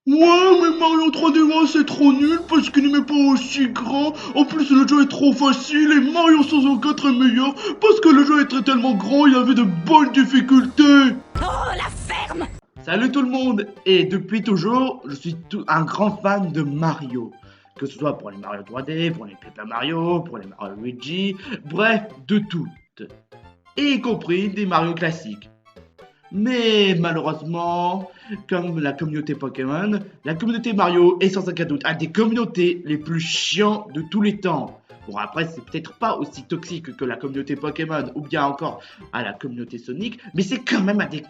Ouais, mais Mario 3D World c'est trop nul parce qu'il n'est pas aussi grand. En plus, le jeu est trop facile et Mario 64 est meilleur parce que le jeu était tellement grand, il avait de bonnes difficultés. Oh, la ferme! Salut tout le monde! Et depuis toujours, je suis un grand fan de Mario. Que ce soit pour les Mario 3D, pour les Paper Mario, pour les Mario Luigi, bref, de toutes. Y compris des Mario classiques. Mais malheureusement, comme la communauté Pokémon, la communauté Mario est sans aucun doute une des communautés les plus chiants de tous les temps. Bon, après, c'est peut-être pas aussi toxique que la communauté Pokémon ou bien encore à la communauté Sonic, mais c'est quand même une des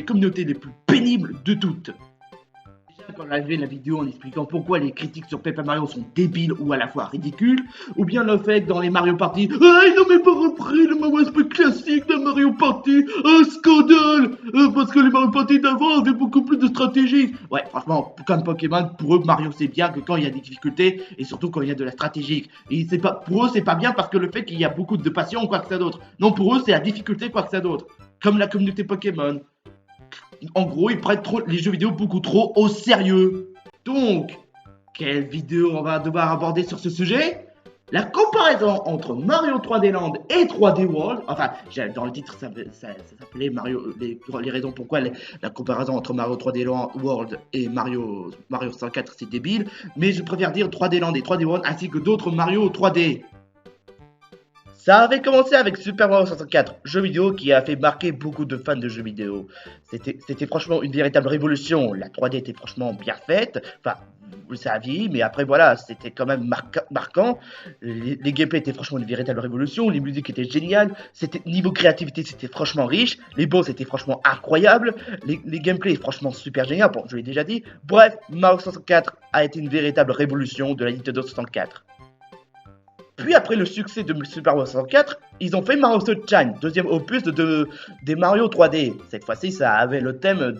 communautés les plus pénibles de toutes. Déjà, quand on a vu la vidéo en expliquant pourquoi les critiques sur Paper Mario sont débiles ou à la fois ridicules, ou bien le fait que dans les Mario Party, ah, ils n'ont même pas repris le même aspect classique de Mario Party, un scandale, parce que les Mario Party d'avant avaient beaucoup plus de stratégie. Ouais, franchement, comme Pokémon, pour eux, Mario c'est bien que quand il y a des difficultés, et surtout quand il y a de la stratégique. Et c'est pas, pour eux, c'est pas bien parce que le fait qu'il y a beaucoup de passion ou quoi que ça d'autre. Non, pour eux, c'est la difficulté quoi que ça d'autre. Comme la communauté Pokémon. En gros, ils prennent trop, les jeux vidéo beaucoup trop au sérieux. Donc, quelle vidéo on va devoir aborder sur ce sujet? La comparaison entre Mario 3D Land et 3D World, enfin, dans le titre, ça s'appelait Mario, les raisons pourquoi la comparaison entre Mario 3D World et Mario 104, c'est débile, mais je préfère dire 3D Land et 3D World ainsi que d'autres Mario 3D. Ça avait commencé avec Super Mario 64, jeu vidéo qui a fait marquer beaucoup de fans de jeux vidéo. C'était franchement une véritable révolution. La 3D était franchement bien faite. Enfin, ça a vieilli, mais après voilà, c'était quand même marquant. Les gameplays étaient franchement une véritable révolution. Les musiques étaient géniales. Niveau créativité, c'était franchement riche. Les boss étaient franchement incroyables. Les gameplays, franchement super génial. Bon, je l'ai déjà dit. Bref, Mario 64 a été une véritable révolution de la Nintendo 64. Puis après le succès de Super Mario 64, ils ont fait Mario Sunshine, deuxième opus des Mario 3D. Cette fois-ci, ça avait le thème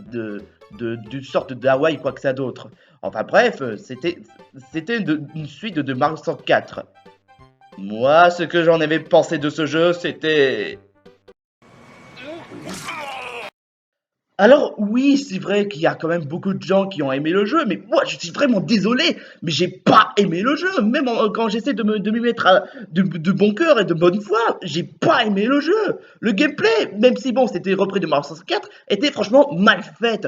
d'une sorte d'Hawaï, quoi que ça d'autre. Enfin bref, c'était une suite de Mario 64. Moi, ce que j'en avais pensé de ce jeu, c'était... Alors oui, c'est vrai qu'il y a quand même beaucoup de gens qui ont aimé le jeu, mais moi je suis vraiment désolé, mais j'ai pas aimé le jeu. Même quand j'essaie de m'y mettre de bon cœur et de bonne foi, j'ai pas aimé le jeu. Le gameplay, même si bon c'était repris de Mario 64, était franchement mal fait.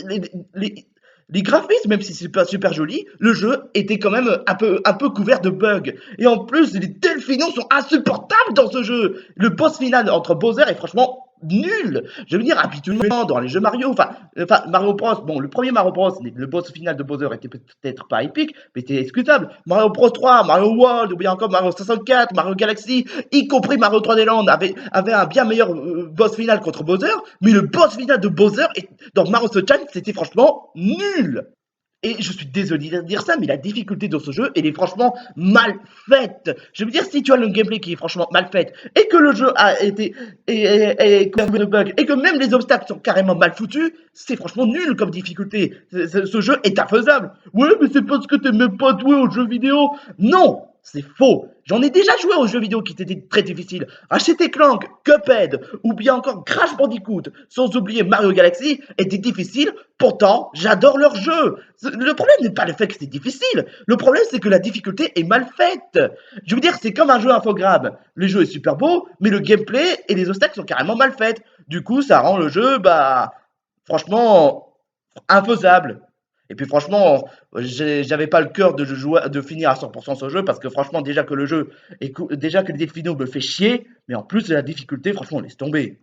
Les, les- les graphismes, même si c'est pas super joli, le jeu était quand même un peu couvert de bugs. Et en plus, les delphinions sont insupportables dans ce jeu. Le boss final entre Bowser est franchement nul. Je veux dire, habituellement, dans les jeux Mario, enfin Mario Bros, bon, le premier Mario Bros, le boss final de Bowser était peut-être pas épique, mais c'était excusable. Mario Bros 3, Mario World, ou bien encore Mario 64, Mario Galaxy, y compris Mario 3D Land, avait un bien meilleur boss final contre Bowser, mais le boss final de Bowser dans Mario Sunshine, c'était franchement nul. Et je suis désolé de dire ça, mais la difficulté dans ce jeu, elle est franchement mal faite. Je veux dire, si tu as le gameplay qui est franchement mal fait, et que le jeu a été couvert de bugs, et que même les obstacles sont carrément mal foutus, c'est franchement nul comme difficulté. Ce jeu est infaisable. Ouais, mais c'est parce que t'aimais pas jouer aux jeux vidéo. Non, c'est faux. J'en ai déjà joué aux jeux vidéo qui étaient très difficiles. Ratchet Clank, Cuphead, ou bien encore Crash Bandicoot, sans oublier Mario Galaxy, étaient difficiles. Pourtant, j'adore leur jeu. Le problème n'est pas le fait que c'est difficile. Le problème, c'est que la difficulté est mal faite. Je veux dire, c'est comme un jeu infogramme. Le jeu est super beau, mais le gameplay et les obstacles sont carrément mal faits. Du coup, ça rend le jeu, bah, franchement, infaisable. Et puis franchement, j'avais pas le cœur de finir à 100% ce jeu parce que franchement, déjà que le défi me fait chier, mais en plus de la difficulté, franchement, laisse tomber.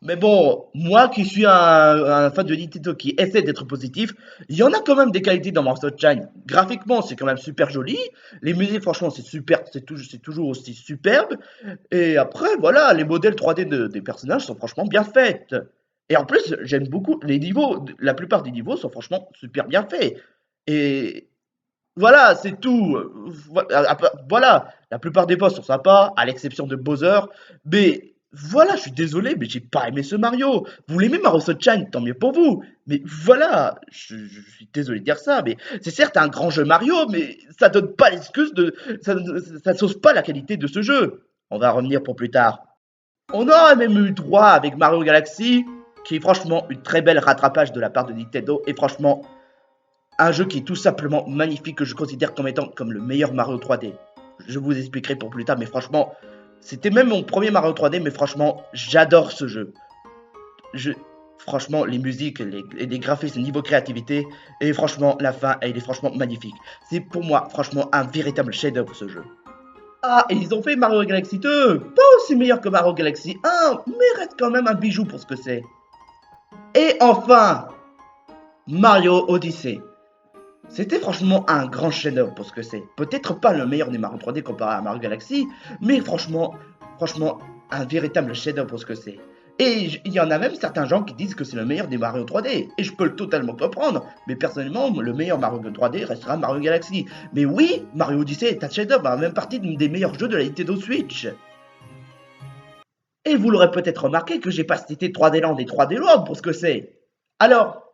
Mais bon, moi qui suis un fan de Nintendo qui essaie d'être positif, il y en a quand même des qualités dans Monster Shine. Graphiquement, c'est quand même super joli. Les musiques, franchement, c'est super, c'est toujours aussi superbe. Et après, voilà, les modèles 3D des personnages sont franchement bien faits. Et en plus, j'aime beaucoup les niveaux. La plupart des niveaux sont franchement super bien faits. Et voilà, c'est tout. Voilà, la plupart des boss sont sympas, à l'exception de Bowser. Mais voilà, je suis désolé, mais j'ai pas aimé ce Mario. Vous l'aimez Mario Sunshine, tant mieux pour vous. Mais voilà, je suis désolé de dire ça, mais c'est certes un grand jeu Mario, mais ça donne pas l'excuse de, ça ne sauve pas la qualité de ce jeu. On va revenir pour plus tard. On aurait même eu droit avec Mario Galaxy, qui est franchement une très belle rattrapage de la part de Nintendo, et franchement, Un jeu qui est tout simplement magnifique, que je considère comme étant comme le meilleur Mario 3D. Je vous expliquerai pour plus tard, mais franchement, c'était même mon premier Mario 3D, mais franchement, j'adore ce jeu. Je, franchement, les musiques, les graphismes, niveau créativité, et franchement, la fin, elle est franchement magnifique. C'est pour moi, franchement, un véritable chef-d'œuvre ce jeu. Ah, et ils ont fait Mario Galaxy 2, pas aussi meilleur que Mario Galaxy 1, mais reste quand même un bijou pour ce que c'est. Et enfin, Mario Odyssey. C'était franchement un grand chef-d'œuvre pour ce que c'est. Peut-être pas le meilleur des Mario 3D comparé à Mario Galaxy, mais franchement, un véritable chef-d'œuvre pour ce que c'est. Et il y en a même certains gens qui disent que c'est le meilleur des Mario 3D. Et je peux le totalement comprendre. Mais personnellement, le meilleur Mario 3D restera Mario Galaxy. Mais oui, Mario Odyssey est un chef-d'œuvre, même partie des meilleurs jeux de la Nintendo Switch. Et vous l'aurez peut-être remarqué que j'ai pas cité 3D Land et 3D World pour ce que c'est. Alors,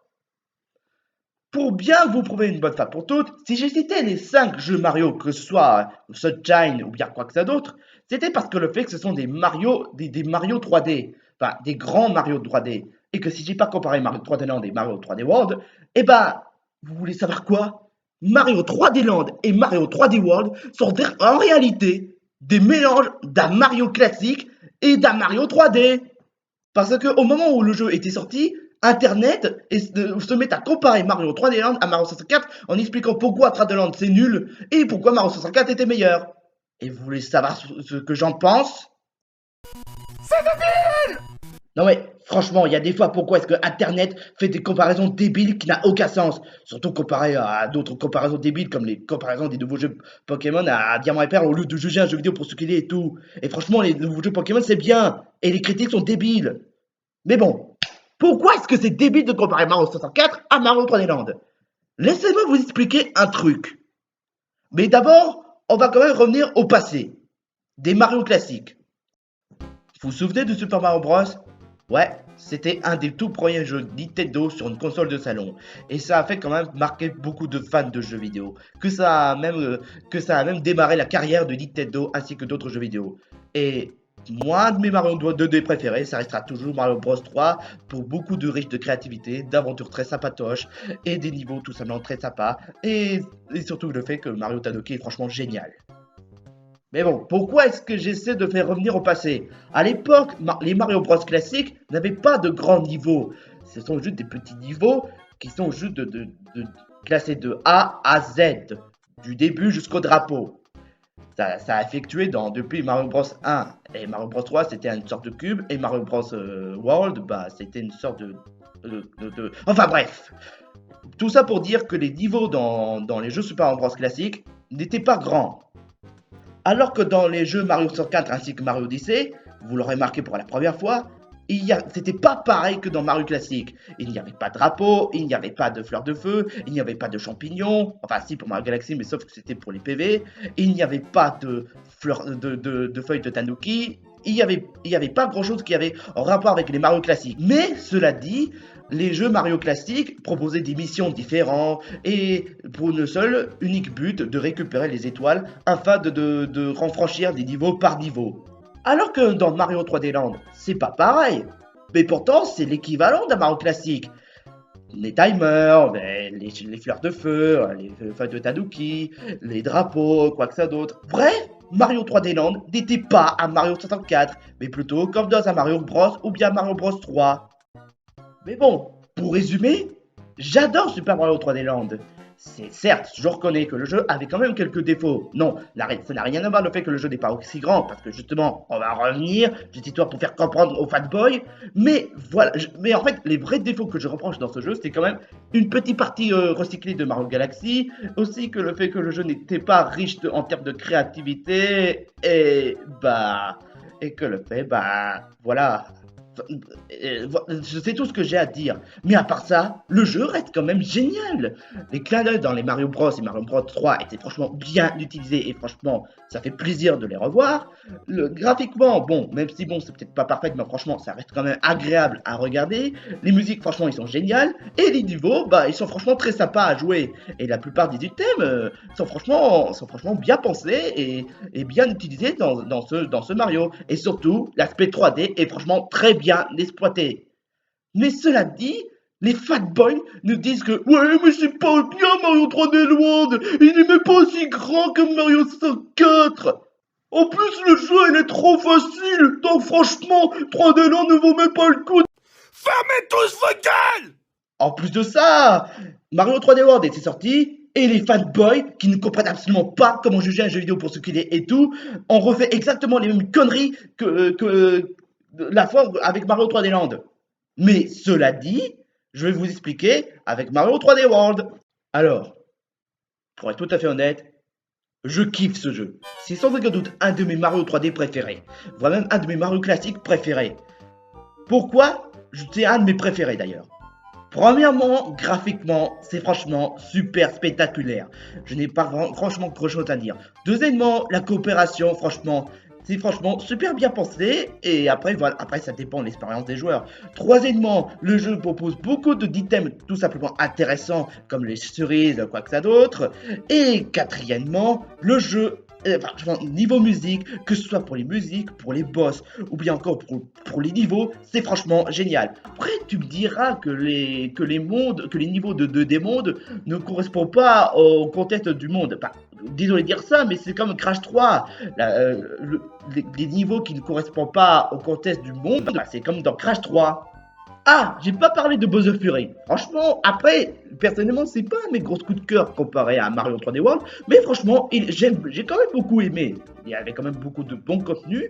pour bien vous prouver une bonne fois pour toutes, si j'ai cité les 5 jeux Mario, que ce soit Sunshine ou bien quoi que ce soit d'autre, c'était parce que le fait que ce sont des Mario, des Mario 3D, enfin des grands Mario 3D, et que si j'ai pas comparé Mario 3D Land et Mario 3D World, eh ben, vous voulez savoir quoi? Mario 3D Land et Mario 3D World sont en réalité des mélanges d'un Mario classique et d'un Mario 3D. Parce que au moment où le jeu était sorti, Internet se met à comparer Mario 3D Land à Mario 64 en expliquant pourquoi 3D Land c'est nul et pourquoi Mario 64 était meilleur. Et vous voulez savoir ce que j'en pense? Non mais franchement, il y a des fois pourquoi est-ce que Internet fait des comparaisons débiles qui n'ont aucun sens. Surtout comparé à d'autres comparaisons débiles comme les comparaisons des nouveaux jeux Pokémon à Diamant et Perle au lieu de juger un jeu vidéo pour ce qu'il est et tout. Et franchement, les nouveaux jeux Pokémon c'est bien. Et les critiques sont débiles. Mais bon, pourquoi est-ce que c'est débile de comparer Mario 64 à Mario 3D Land? Laissez-moi vous expliquer un truc. Mais d'abord, on va quand même revenir au passé. Des Mario classiques. Vous vous souvenez de Super Mario Bros? Ouais, c'était un des tout premiers jeux Nintendo sur une console de salon. Et ça a fait quand même marquer beaucoup de fans de jeux vidéo. Que ça a même démarré la carrière de Nintendo ainsi que d'autres jeux vidéo. Et moi, de mes Mario 2D préférés, ça restera toujours Mario Bros 3 pour beaucoup de riches de créativité, d'aventures très sympatoches et des niveaux tout simplement très sympas. Et surtout le fait que Mario Tanuki est franchement génial. Mais bon, pourquoi est-ce que j'essaie de faire revenir au passé? À l'époque, les Mario Bros classiques n'avaient pas de grands niveaux. Ce sont juste des petits niveaux qui sont juste classés de A à Z, du début jusqu'au drapeau. Ça a effectué depuis Mario Bros 1 et Mario Bros 3, c'était une sorte de cube, et Mario Bros World, bah, c'était une sorte Enfin bref, tout ça pour dire que les niveaux dans les jeux Super Mario Bros classiques n'étaient pas grands. Alors que dans les jeux Mario 64 ainsi que Mario Odyssey, vous l'aurez marqué pour la première fois, c'était pas pareil que dans Mario classique. Il n'y avait pas de drapeau, il n'y avait pas de fleurs de feu, il n'y avait pas de champignons, enfin si pour Mario Galaxy, mais sauf que c'était pour les PV. Il n'y avait pas de fleurs de feuilles de tanuki. Il y avait pas grand chose qui avait en rapport avec les Mario classiques. Mais cela dit, les jeux Mario classiques proposaient des missions différentes et pour une seule unique but de récupérer les étoiles afin de renfranchir des niveaux par niveau. Alors que dans Mario 3D Land, c'est pas pareil. Mais pourtant, c'est l'équivalent d'un Mario classique. Les timers, les fleurs de feu, les feuilles de tanuki, les drapeaux, quoi que ça d'autre. Bref, Mario 3D Land n'était pas un Mario 64, mais plutôt comme dans un Mario Bros ou bien Mario Bros 3. Mais bon, pour résumer, j'adore Super Mario 3D Land. Certes, je reconnais que le jeu avait quand même quelques défauts. Non, ça n'a rien à voir le fait que le jeu n'est pas aussi grand, parce que justement, on va revenir, cette histoire pour faire comprendre aux fanboys. Mais voilà, mais en fait, les vrais défauts que je reproche dans ce jeu, c'était quand même une petite partie recyclée de Mario Galaxy, aussi que le fait que le jeu n'était pas riche en termes de créativité, et que le fait, voilà. C'est tout ce que j'ai à dire. Mais à part ça, le jeu reste quand même génial. Les clins d'œil dans les Mario Bros et Mario Bros 3 étaient franchement bien utilisés et franchement, ça fait plaisir de les revoir. Graphiquement, bon, même si bon, c'est peut-être pas parfait, mais franchement, ça reste quand même agréable à regarder. Les musiques, franchement, ils sont géniales. Et les niveaux, ils sont franchement très sympas à jouer. Et la plupart des items sont franchement bien pensés et bien utilisés dans ce Mario. Et surtout, l'aspect 3D est franchement très bien exploité. Mais cela dit, Les fatboys nous disent que ouais, mais c'est pas bien Mario 3D World, il n'est même pas aussi grand que Mario 64. En plus, le jeu il est trop facile, donc franchement, 3D Land ne vaut même pas le coup. Fermez tous vos gueules! En plus de ça, Mario 3D World était sorti et les fanboys qui ne comprennent absolument pas comment juger un jeu vidéo pour ce qu'il est et tout, ont refait exactement les mêmes conneries que la fois avec Mario 3D Land. Mais cela dit, je vais vous expliquer avec Mario 3D World. Alors, pour être tout à fait honnête, je kiffe ce jeu. C'est sans aucun doute un de mes Mario 3D préférés, voire même un de mes Mario classiques préférés. Pourquoi? C'est un de mes préférés d'ailleurs. Premièrement, graphiquement, c'est franchement super spectaculaire. Je n'ai pas franchement grand chose à dire. Deuxièmement, la coopération, franchement, c'est franchement super bien pensé. Et après, voilà, après ça dépend de l'expérience des joueurs. Troisièmement, le jeu propose beaucoup d'items tout simplement intéressants, comme les cerises, quoi que ça d'autre. Et quatrièmement, le jeu franchement, niveau musique, que ce soit pour les musiques, pour les boss, ou bien encore pour les niveaux, c'est franchement génial. Après, tu me diras que les niveaux des mondes ne correspondent pas au contexte du monde. Enfin, désolé de dire ça, mais c'est comme Crash 3. Les niveaux qui ne correspondent pas au contexte du monde, bah, c'est comme dans Crash 3. Ah, j'ai pas parlé de Bowser Fury. Franchement, après, personnellement, c'est pas mes gros coups de cœur comparé à Mario 3D World, mais franchement, j'ai quand même beaucoup aimé. Il y avait quand même beaucoup de bons contenus,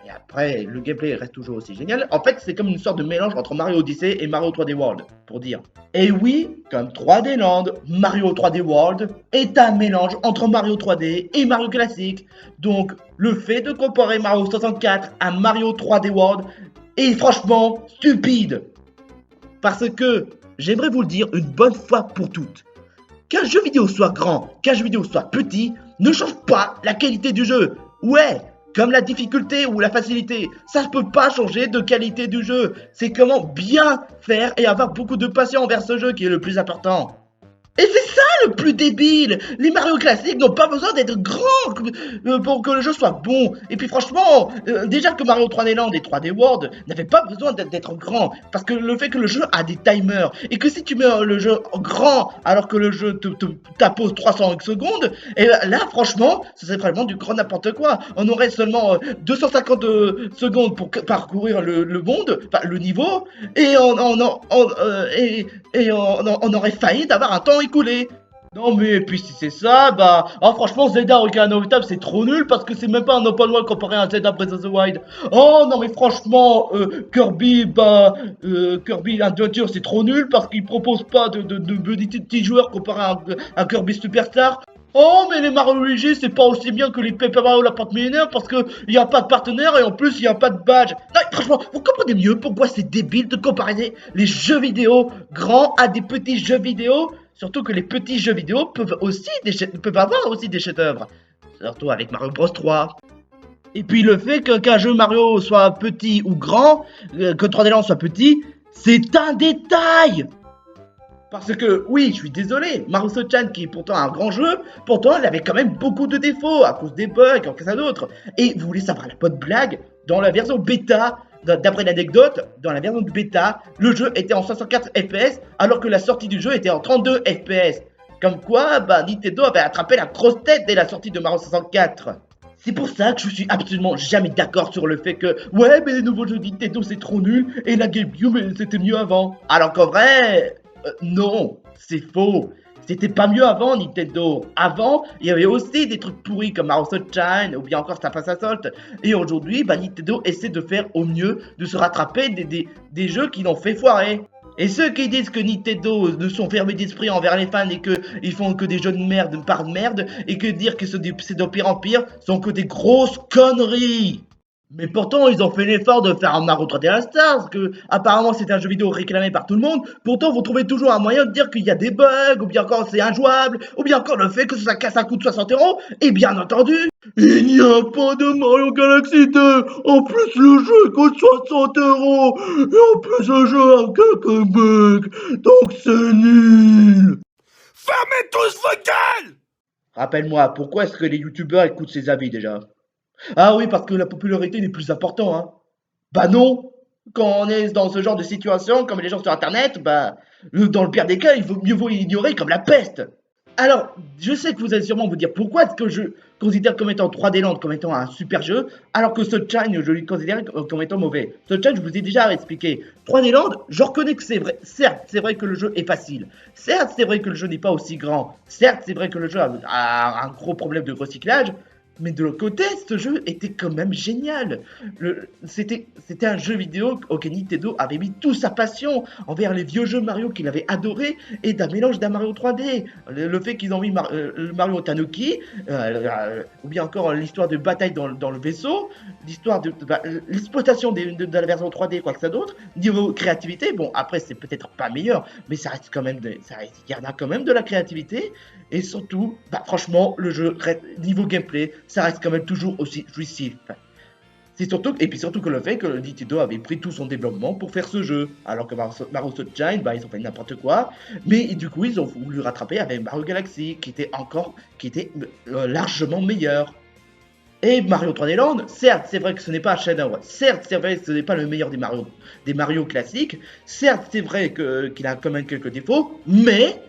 et après, le gameplay reste toujours aussi génial. En fait, c'est comme une sorte de mélange entre Mario Odyssey et Mario 3D World, pour dire. Et oui, comme 3D Land, Mario 3D World est un mélange entre Mario 3D et Mario classique. Donc, le fait de comparer Mario 64 à Mario 3D World est franchement stupide. Parce que, j'aimerais vous le dire une bonne fois pour toutes, qu'un jeu vidéo soit grand, qu'un jeu vidéo soit petit, ne change pas la qualité du jeu. Ouais, comme la difficulté ou la facilité, ça ne peut pas changer de qualité du jeu. C'est comment bien faire et avoir beaucoup de patience envers ce jeu qui est le plus important. Et c'est ça le plus débile. Les Mario classiques n'ont pas besoin d'être grands pour que le jeu soit bon. Et puis franchement, déjà que Mario 3D Land et 3D World n'avaient pas besoin d'être grands. Parce que le fait que le jeu a des timers. Et que si tu mets le jeu grand alors que le jeu t'impose 300 secondes, et là franchement, ce serait vraiment du grand n'importe quoi. On aurait seulement 250 secondes pour parcourir le monde, enfin le niveau. Et on aurait failli d'avoir un temps écoulé. Non mais puis si c'est ça, bah... Oh franchement Zelda Ocarina of Time c'est trop nul parce que c'est même pas un open world comparé à Zelda Breath of the Wild. Oh non mais franchement, Kirby Adventure c'est trop nul parce qu'il propose pas de multi-joueurs comparé à Kirby Superstar. Oh mais les Mario Luigi c'est pas aussi bien que les Paper Mario la pâte millénaire parce que y a pas de partenaire et en plus y a pas de badge. Non franchement, vous comprenez mieux pourquoi c'est débile de comparer les jeux vidéo grands à des petits jeux vidéo. Surtout que les petits jeux vidéo peuvent avoir aussi des chefs-d'œuvre. Surtout avec Mario Bros 3. Et puis le fait qu'un jeu Mario soit petit ou grand, que 3D Land soit petit, c'est un détail. Parce que, oui, je suis désolé, Mario Chan, qui est pourtant un grand jeu, pourtant il avait quand même beaucoup de défauts à cause des bugs, en cas d'autres. Et vous voulez savoir la bonne blague? Dans la version bêta, d'après l'anecdote, dans la version bêta, le jeu était en 64 FPS, alors que la sortie du jeu était en 32 FPS. Comme quoi, bah, Nintendo avait attrapé la grosse tête dès la sortie de Mario 64. C'est pour ça que je suis absolument jamais d'accord sur le fait que ouais mais les nouveaux jeux Nintendo c'est trop nul et la GameCube c'était mieux avant. Alors qu'en vrai, non, c'est faux. C'était pas mieux avant Nintendo. Avant, il y avait aussi des trucs pourris comme Mario Sunshine ou bien encore Star Assault. Et aujourd'hui, bah, Nintendo essaie de faire au mieux de se rattraper des jeux qui l'ont fait foirer. Et ceux qui disent que Nintendo ne sont fermés d'esprit envers les fans et qu'ils font que des jeux de merde par merde et que dire que c'est de pire en pire sont que des grosses conneries. Mais pourtant, ils ont fait l'effort de faire un Mario 3D All Stars, que apparemment c'est un jeu vidéo réclamé par tout le monde. Pourtant, vous trouvez toujours un moyen de dire qu'il y a des bugs, ou bien encore c'est injouable, ou bien encore le fait que ça casse un coût de 60€. Et bien entendu, il n'y a pas de Mario Galaxy 2. En plus, le jeu coûte 60€. Et en plus, le jeu a quelques bugs. Donc c'est nul. Fermez tous vos gueules! Rappelle-moi, pourquoi est-ce que les youtubeurs écoutent ces avis déjà? Ah oui, parce que la popularité n'est plus important, hein. Bah non. Quand on est dans ce genre de situation, comme les gens sur internet, bah, dans le pire des cas, il vaut mieux vaut ignorer comme la peste. Alors, je sais que vous allez sûrement vous dire pourquoi est-ce que je considère comme étant 3D Land comme étant un super jeu, alors que Sunshine, je le considère comme étant mauvais. Sunshine, je vous ai déjà expliqué. 3D Land, je reconnais que c'est vrai. Certes, c'est vrai que le jeu est facile. Certes, c'est vrai que le jeu n'est pas aussi grand. Certes, c'est vrai que le jeu a un gros problème de recyclage. Mais de l'autre côté, ce jeu était quand même génial. C'était un jeu vidéo auquel Nintendo avait mis toute sa passion envers les vieux jeux Mario qu'il avait adoré et d'un mélange d'un Mario 3D. Le fait qu'ils ont mis le Mario Tanuki, ou bien encore l'histoire de bataille dans le vaisseau, l'histoire l'exploitation de la version 3D, quoi que ça d'autre. Niveau créativité, bon, après, c'est peut-être pas meilleur, mais ça reste quand même, il y en a quand même de la créativité. Et surtout, bah, franchement, le jeu, niveau gameplay, ça reste quand même toujours aussi jouissif. C'est surtout, et puis surtout que le fait que Nintendo avait pris tout son développement pour faire ce jeu, alors que Mario Sunshine, bah, ils ont fait n'importe quoi, mais du coup ils ont voulu rattraper avec Mario Galaxy, qui était largement meilleur. Et Mario 3D Land, certes, c'est vrai que ce n'est pas un chef-d'œuvre, certes, c'est vrai que ce n'est pas le meilleur des Mario classiques, certes, c'est vrai qu'il a quand même quelques défauts, mais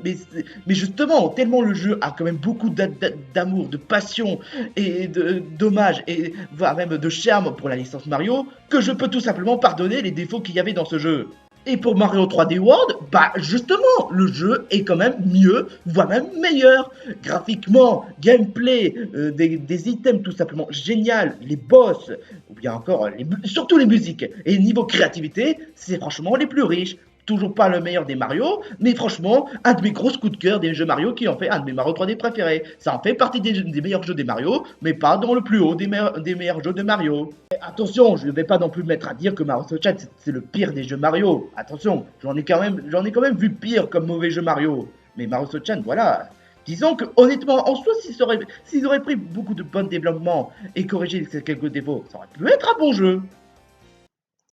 mais justement, tellement le jeu a quand même beaucoup d'amour, de passion et d'hommage et voire même de charme pour la licence Mario, que je peux tout simplement pardonner les défauts qu'il y avait dans ce jeu. Et pour Mario 3D World, bah justement, le jeu est quand même mieux, voire même meilleur. Graphiquement, gameplay, des items tout simplement génial, les boss, ou bien encore, surtout les musiques. Et niveau créativité, c'est franchement les plus riches. Toujours pas le meilleur des Mario, mais franchement, un de mes gros coups de cœur des jeux Mario qui en fait un de mes Mario 3D préférés. Ça en fait partie des meilleurs jeux des Mario, mais pas dans le plus haut des meilleurs jeux de Mario. Et attention, je ne vais pas non plus me mettre à dire que Mario Sunshine c'est le pire des jeux Mario. Attention, j'en ai quand même vu pire comme mauvais jeu Mario. Mais Mario Sunshine, voilà. Disons que honnêtement, en soi, s'ils auraient pris beaucoup de bons développements et corrigé ces quelques défauts, ça aurait pu être un bon jeu.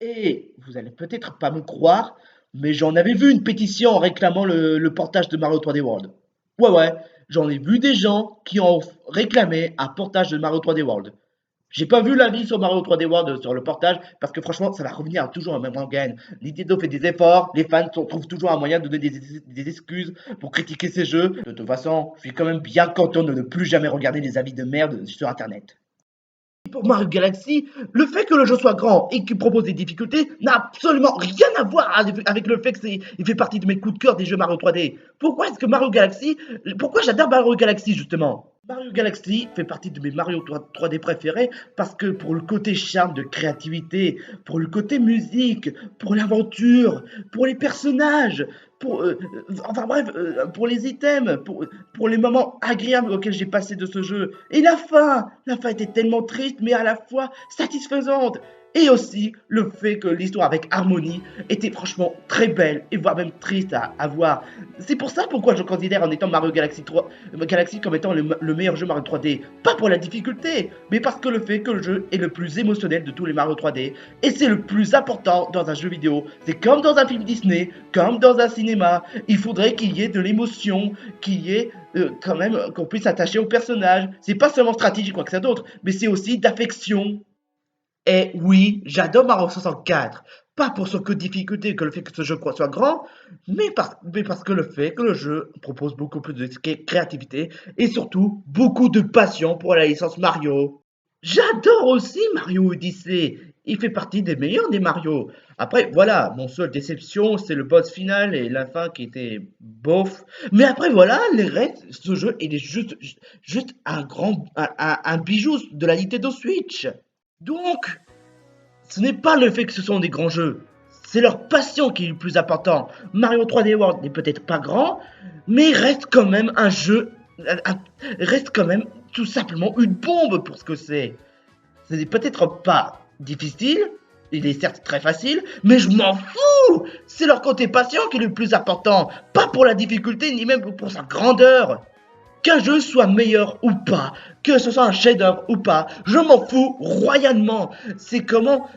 Et vous allez peut-être pas me croire, mais j'en avais vu une pétition réclamant le portage de Mario 3D World. Ouais, ouais, j'en ai vu des gens qui ont réclamé un portage de Mario 3D World. J'ai pas vu l'avis sur Mario 3D World sur le portage parce que franchement, ça va revenir toujours à même rengaine. Nintendo fait des efforts, les fans trouvent toujours un moyen de donner des excuses pour critiquer ces jeux. De toute façon, je suis quand même bien content de ne plus jamais regarder des avis de merde sur internet. Pour Mario Galaxy, le fait que le jeu soit grand et qu'il propose des difficultés n'a absolument rien à voir avec le fait qu'il fait partie de mes coups de cœur des jeux Mario 3D. Pourquoi est-ce que Mario Galaxy, pourquoi j'adore Mario Galaxy justement? Mario Galaxy fait partie de mes Mario 3D préférés parce que pour le côté charme de créativité, pour le côté musique, pour l'aventure, pour les personnages, enfin bref, pour les items, pour les moments agréables auxquels j'ai passé de ce jeu. Et la fin était tellement triste mais à la fois satisfaisante. Et aussi le fait que l'histoire avec Harmony était franchement très belle et voire même triste à voir. C'est pour ça pourquoi je considère en étant Mario Galaxy comme étant le meilleur jeu Mario 3D. Pas pour la difficulté, mais parce que le fait que le jeu est le plus émotionnel de tous les Mario 3D. Et c'est le plus important dans un jeu vidéo. C'est comme dans un film Disney, comme dans un cinéma. Il faudrait qu'il y ait de l'émotion, qu'il y ait quand même qu'on puisse s'attacher au personnage. C'est pas seulement stratégique quoi que ça d'autre, mais c'est aussi d'affection. Et oui, j'adore Mario 64. Pas pour son que difficulté que le fait que ce jeu soit grand, mais parce que le fait que le jeu propose beaucoup plus de créativité et surtout beaucoup de passion pour la licence Mario. J'adore aussi Mario Odyssey. Il fait partie des meilleurs des Mario. Après, voilà, mon seule déception, c'est le boss final et la fin qui était bof. Mais après, voilà, les restes, ce jeu, il est juste un bijou de la Nintendo Switch. Donc, ce n'est pas le fait que ce sont des grands jeux, c'est leur passion qui est le plus important. Mario 3D World n'est peut-être pas grand, mais reste quand même un jeu, reste quand même tout simplement une bombe pour ce que c'est. Ce n'est peut-être pas difficile, il est certes très facile, mais je m'en fous. C'est leur côté passion qui est le plus important, pas pour la difficulté ni même pour sa grandeur. Qu'un jeu soit meilleur ou pas, que ce soit un chef-d'œuvre ou pas, je m'en fous royalement. C'est comment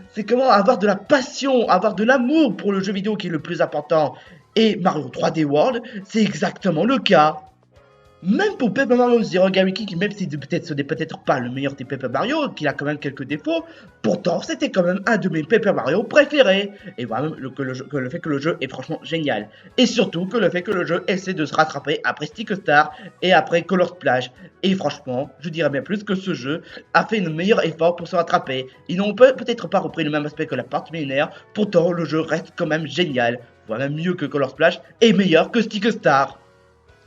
avoir de la passion, avoir de l'amour pour le jeu vidéo qui est le plus important. Et Mario 3D World, c'est exactement le cas. Même pour Paper Mario Zero Gravity, qui même si peut-être ce n'est peut-être pas le meilleur des Paper Mario, qu'il a quand même quelques défauts, pourtant c'était quand même un de mes Paper Mario préférés. Et voilà, que le fait que le jeu est franchement génial. Et surtout que le fait que le jeu essaie de se rattraper après Stick Star et après Color Splash. Et franchement, je dirais bien plus que ce jeu a fait un meilleur effort pour se rattraper. Ils n'ont peut-être pas repris le même aspect que la partie millénaire, pourtant le jeu reste quand même génial. Voilà, mieux que Color Splash et meilleur que Stick Star.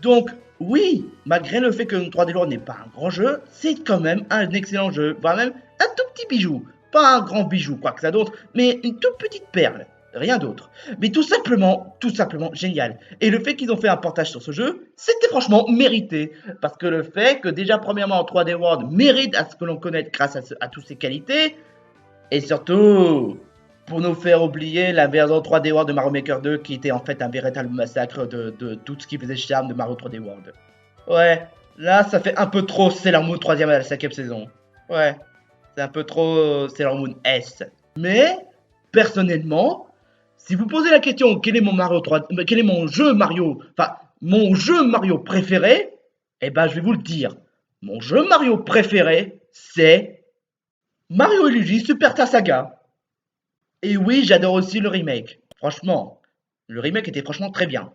Donc, oui, malgré le fait que 3D World n'est pas un grand jeu, c'est quand même un excellent jeu, voire même un tout petit bijou. Pas un grand bijou, quoi que ça d'autre, mais une toute petite perle, rien d'autre. Mais tout simplement génial. Et le fait qu'ils ont fait un portage sur ce jeu, c'était franchement mérité. Parce que le fait que déjà, premièrement, 3D World mérite à ce que l'on connaisse grâce à toutes ses qualités, et surtout, pour nous faire oublier la version 3D World de Mario Maker 2 qui était en fait un véritable massacre de tout ce qui faisait charme de Mario 3D World. Ouais, là ça fait un peu trop Sailor Moon 3ème à la 5ème saison. Ouais, c'est un peu trop Sailor Moon S. Mais, personnellement, si vous posez la question quel est mon Mario 3, quel est mon jeu Mario, enfin mon jeu Mario préféré, eh ben je vais vous le dire. Mon jeu Mario préféré, c'est Mario et Luigi Super Star Saga. Et oui, j'adore aussi le remake. Franchement, le remake était franchement très bien.